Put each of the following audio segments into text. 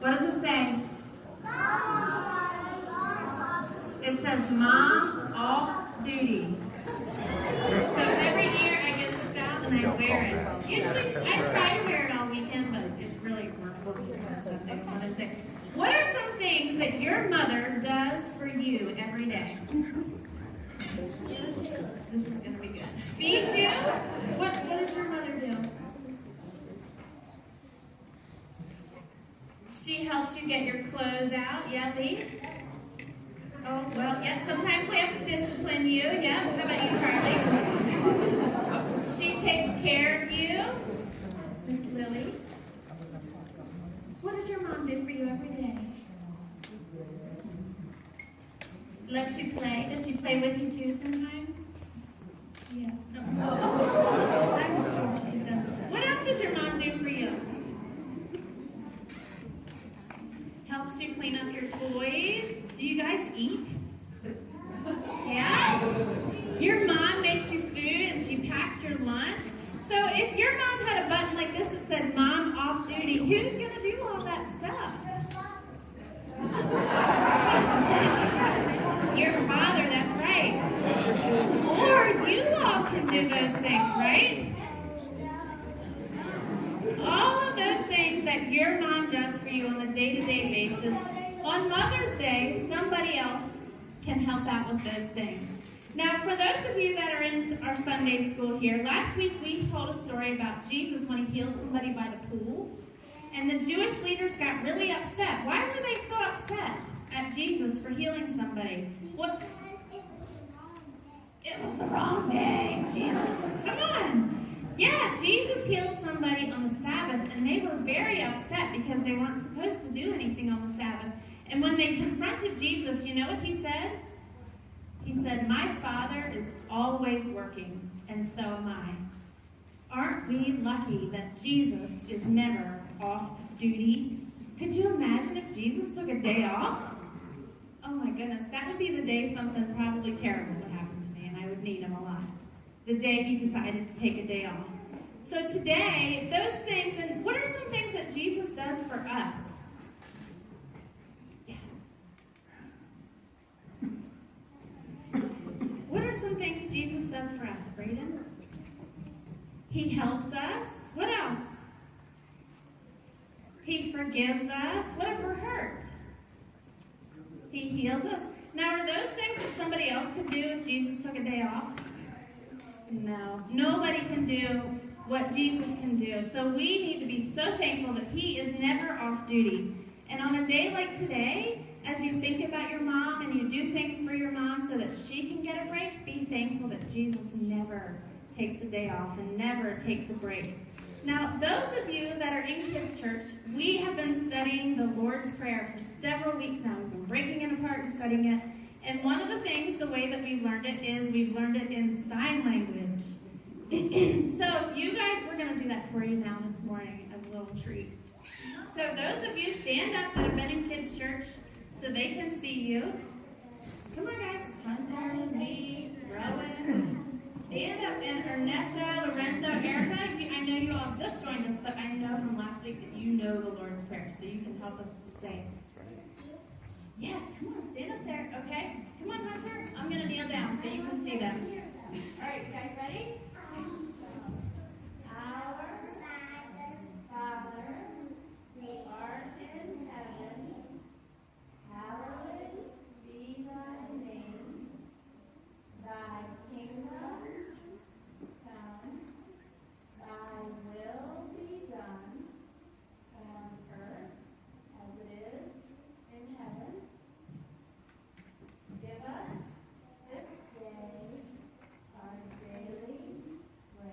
What does it say? It says Mom off duty. So every year I get this out and I wear it. Usually I try to wear it all weekend, but it really works for me on Sunday and Mother's Day. What are some things that your mother does for you every day? This is going to be good. Feed you? What does your mother do? She helps you get your clothes out. Yeah, Lee? Oh, well, yeah, sometimes we have to discipline you. Yeah, how about you, Charlie? She takes care of you. Miss Lily? What does your mom do for you every day? Lets you play. Does she play with you too sometimes? Yeah. No. I'm sure she does. What else does your mom do for you? Helps you clean up your toys. Do you guys eat? Yeah? Your mom makes you food and she packs your lunch. So if your mom had a button like this that said Mom off duty, who's going to do all that stuff? Your father, that's right. Or you all can do those things, right? All of those things that your mom does for you on a day-to-day basis, on Mother's Day, somebody else can help out with those things. Now, for those of you that are in our Sunday school here, last week we told a story about Jesus when he healed somebody by the pool. And the Jewish leaders got really upset. Why were they so upset at Jesus for healing somebody? What? It was the wrong day. Jesus, come on. Yeah, Jesus healed somebody on the Sabbath, and they were very upset because they weren't supposed to do anything on the Sabbath. And when they confronted Jesus, you know what he said? He said, "My Father is always working, and so am I." Aren't we lucky that Jesus is never off duty? Could you imagine if Jesus took a day off? Oh my goodness, that would be the day something probably terrible would happen to me, and I would need him a lot. The day he decided to take a day off. So today, those things, and what are some things that Jesus does for us? Yeah. What are some things Jesus does for us, Braden? He helps us. What else? He forgives us. What if we're hurt? He heals us. Now, are those things that somebody else could do if Jesus took a day off? No. Nobody can do what Jesus can do. So we need to be so thankful that he is never off duty. And on a day like today, as you think about your mom and you do things for your mom so that she can get a break, be thankful that Jesus never takes a day off and never takes a break. Now, those of you that are in Kids Church, we have been studying the Lord's Prayer for several weeks now. We've been breaking it apart and studying it. And one of the things, the way that we've learned it is we've learned it in sign language. So if you guys, we're going to do that for you now this morning as a little treat. So those of you stand up that have been in Kids Church so they can see you. Come on, guys. Hunter, me, Rowan. Stand up, and Ernesto, Lorenzo, Erica, I know you all just joined us, but I know from last week that you know the Lord's Prayer, so you can help us say. Yes, come on, stand up there, okay? Come on, Hunter. I'm going to kneel down so you can see them. All right, you guys ready? Our Father, who art in heaven, hallowed be thy name. Thy kingdom come, thy will be done on earth as it is in heaven. Give us this day our daily bread,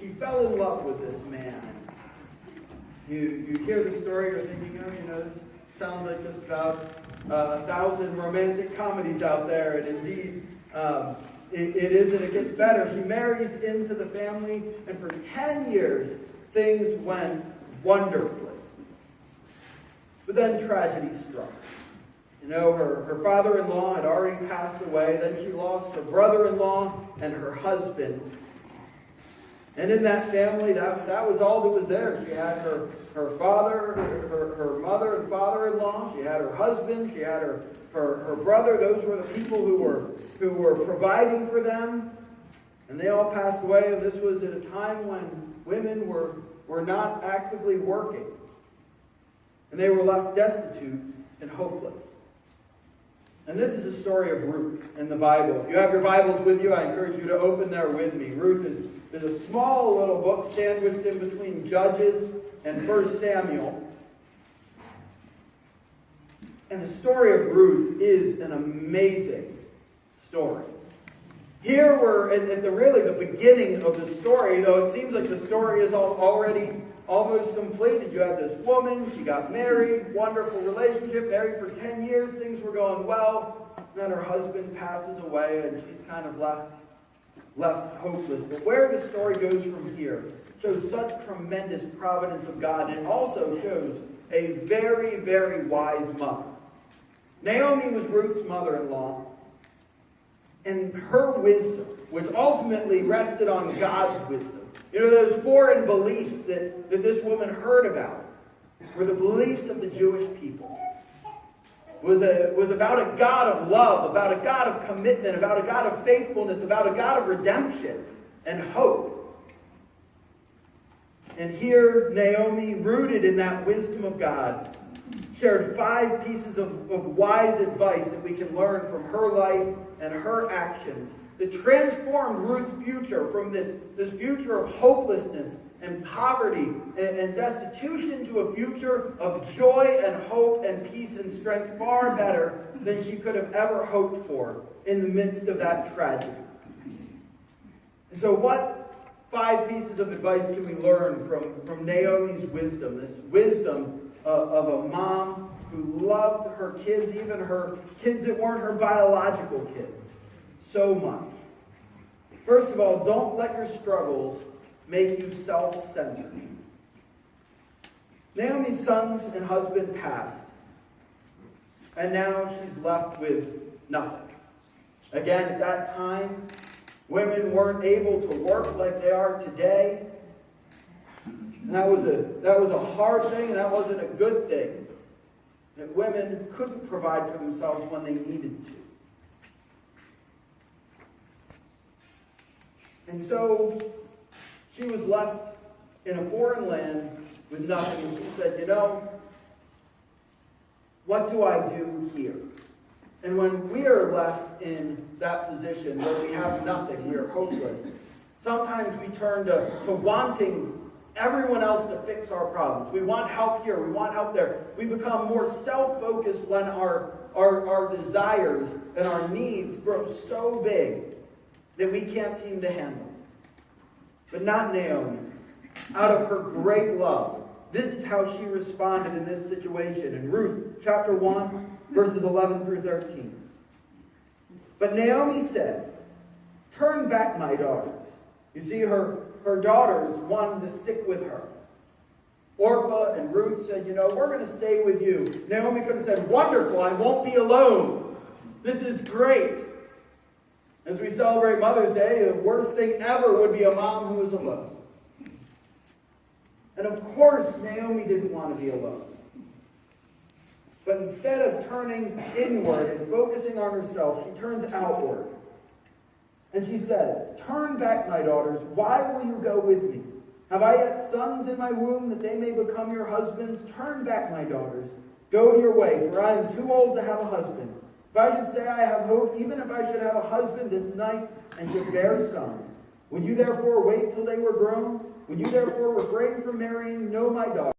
She fell in love with this man. You hear the story, you're thinking, this sounds like just about 1,000 romantic comedies out there, and indeed it is, and it gets better. She marries into the family, and for 10 years things went wonderfully. But then tragedy struck. Her father-in-law had already passed away. Then she lost her brother-in-law and her husband. And in that family, that was all that was there. She had her father, her mother and father-in-law. She had her husband. She had her brother. Those were the people who were providing for them. And they all passed away. And this was at a time when women were not actively working. And they were left destitute and hopeless. And this is a story of Ruth in the Bible. If you have your Bibles with you, I encourage you to open there with me. Ruth is a small little book sandwiched in between Judges and 1 Samuel. And the story of Ruth is an amazing story. Here we're at the beginning of the story, though it seems like the story is already almost completed. You have this woman, she got married, wonderful relationship, married for 10 years, things were going well. Then her husband passes away and she's kind of left hopeless. But where the story goes from here shows such tremendous providence of God, and also shows a very, very wise mother. Naomi was Ruth's mother-in-law, and her wisdom, which ultimately rested on God's wisdom. Those foreign beliefs that this woman heard about were the beliefs of the Jewish people. It was about a God of love, about a God of commitment, about a God of faithfulness, about a God of redemption and hope. And here, Naomi, rooted in that wisdom of God, shared 5 pieces of wise advice that we can learn from her life and her actions that transformed Ruth's future from this future of hopelessness and poverty and destitution to a future of joy and hope and peace and strength far better than she could have ever hoped for in the midst of that tragedy. And so what 5 pieces of advice can we learn from Naomi's wisdom, this wisdom of a mom who loved her kids, even her kids that weren't her biological kids, so much? First of all, don't let your struggles make you self-centered. Naomi's sons and husband passed. and now she's left with nothing. Again, at that time, women weren't able to work like they are today. And that was a hard thing, and that wasn't a good thing. That women couldn't provide for themselves when they needed to. And so she was left in a foreign land with nothing, and she said, what do I do here? And when we are left in that position where we have nothing, we are hopeless, sometimes we turn to wanting everyone else to fix our problems. We want help here, we want help there. We become more self-focused when our desires and our needs grow so big that we can't seem to handle. But not Naomi. Out of her great love, this is how she responded in this situation. In Ruth chapter 1, verses 11 through 13. But Naomi said, "Turn back, my daughters." You see, her daughters wanted to stick with her. Orpah and Ruth said, we're going to stay with you. Naomi could have said, "Wonderful, I won't be alone. This is great." As we celebrate Mother's Day, the worst thing ever would be a mom who was alone. And of course, Naomi didn't want to be alone. But instead of turning inward and focusing on herself, she turns outward. And she says, "Turn back, my daughters. Why will you go with me? Have I yet sons in my womb that they may become your husbands? Turn back, my daughters. Go your way, for I am too old to have a husband. If I should say I have hope, even if I should have a husband this night and should bear sons, would you therefore wait till they were grown? Would you therefore refrain from marrying? No, my daughter.